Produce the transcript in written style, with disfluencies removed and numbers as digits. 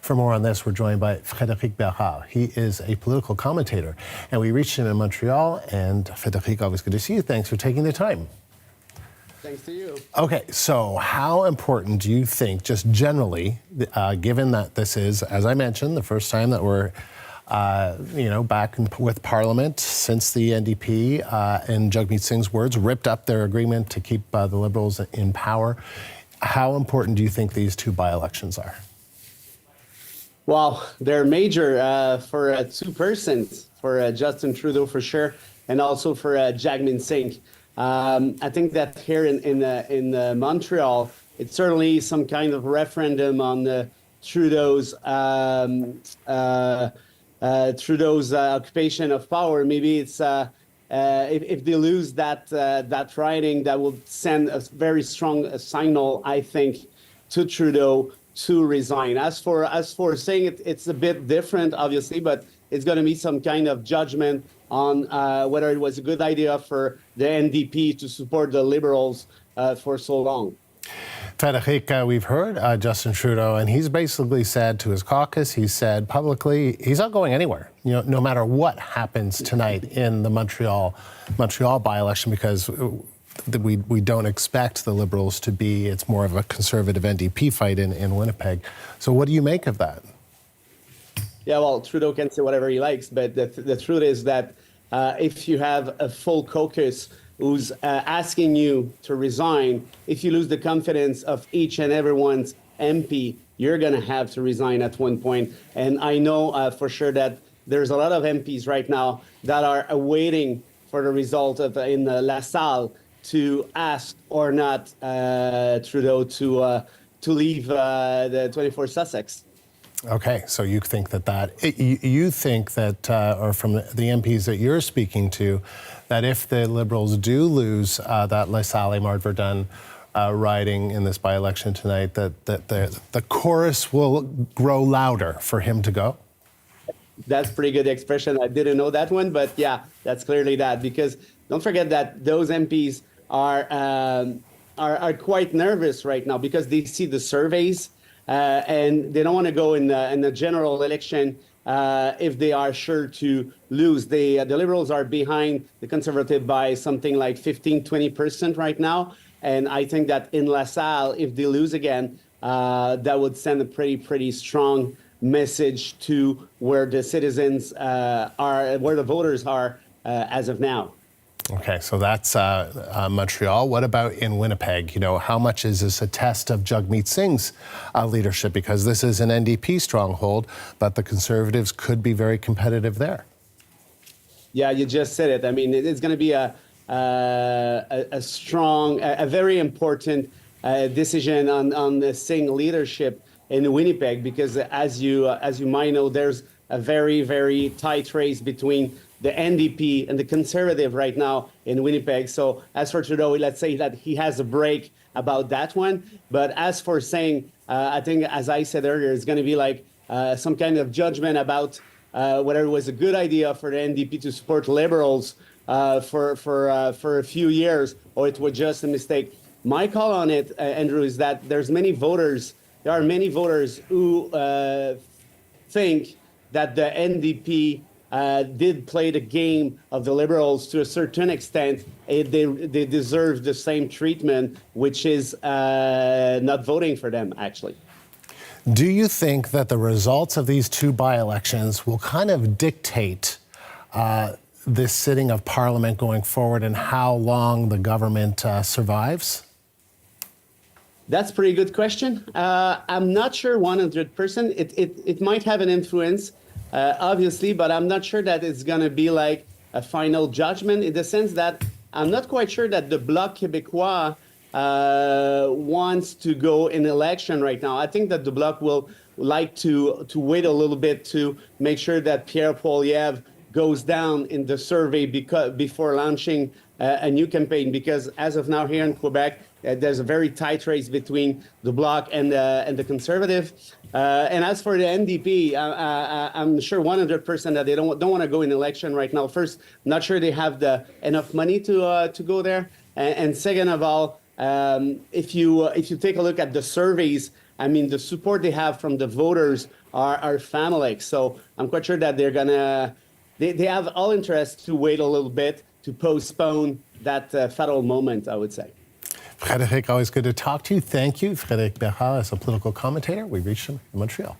For more on this, we're joined by Frédéric Bérard. He is a political commentator, and we reached him in Montreal. And Frédéric, always good to see you. Thanks for taking the time. Thanks to you. Okay, so how important do you think, just generally, given that this is, as I mentioned, the first time that we're back with Parliament since the NDP, in Jagmeet Singh's words, ripped up their agreement to keep the Liberals in power. How important do you think these two by-elections are? Well, they're major for two persons, for Justin Trudeau for sure, and also for Jagmeet Singh. I think that here in Montreal, it's certainly some kind of referendum on Trudeau's occupation of power. Maybe it's if they lose that riding, that will send a very strong signal, I think, to Trudeau to resign. As for saying it's a bit different, obviously, but it's going to be some kind of judgment on whether it was a good idea for the NDP to support the Liberals for so long. Frédéric, we've heard Justin Trudeau, and he's basically said to his caucus, he said publicly, he's not going anywhere, no matter what happens tonight in the Montreal by-election, because we don't expect the Liberals to be, it's more of a conservative NDP fight in Winnipeg. So what do you make of that? Yeah, well, Trudeau can say whatever he likes, but the truth is that if you have a full caucus who's asking you to resign, if you lose the confidence of each and everyone's MP, you're going to have to resign at one point. And I know for sure that there's a lot of MPs right now that are awaiting for the result of in La Salle to ask or not Trudeau to leave the 24 Sussex. Okay, so you think you think that, or from the MPs that you're speaking to, that if the Liberals do lose that La Salle Mart Verdun riding in this by-election tonight, that the chorus will grow louder for him to go? That's pretty good expression. I didn't know that one, but yeah, that's clearly that. Because don't forget that those MPs are quite nervous right now because they see the surveys. And they don't want to go in the general election if they are sure to lose. The Liberals are behind the Conservative by something like 15-20% right now. And I think that in La Salle, if they lose again, that would send a pretty strong message to where the citizens are, where the voters are as of now. Okay, so that's Montreal. What about in Winnipeg? How much is this a test of Jagmeet Singh's leadership? Because this is an NDP stronghold, but the Conservatives could be very competitive there. Yeah, you just said it. I mean, it's going to be a strong, a very important decision on the Singh leadership in Winnipeg, because as you might know, there's a very tight race between the NDP and the Conservative right now in Winnipeg. So as for Trudeau, let's say that he has a break about that one. But as for saying, I think, as I said earlier, it's going to be like some kind of judgment about whether it was a good idea for the NDP to support Liberals for a few years, or it was just a mistake. My call on it, Andrew, is that there are many voters who think that the NDP did play the game of the Liberals to a certain extent. They deserve the same treatment, which is not voting for them, actually. Do you think that the results of these two by-elections will kind of dictate this sitting of Parliament going forward and how long the government survives? That's a pretty good question. I'm not sure 100%. It might have an influence, obviously, but I'm not sure that it's going to be like a final judgment, in the sense that I'm not quite sure that the Bloc Québécois wants to go in election right now. I think that the Bloc will like to wait a little bit to make sure that Pierre Poilievre goes down in the survey before launching a new campaign, because as of now here in Quebec, there's a very tight race between the Bloc and the Conservative. And as for the NDP, I'm sure 100% that they don't want to go in election right now. First, I'm not sure they have enough money to go there. And second of all, if you take a look at the surveys I mean, the support they have from the voters are phantom. So I'm quite sure that they have all interest to wait a little bit to postpone that fatal moment, I would say. Frédéric, always good to talk to you. Thank you. Frédéric Bérard is a political commentator. We reached him in Montreal.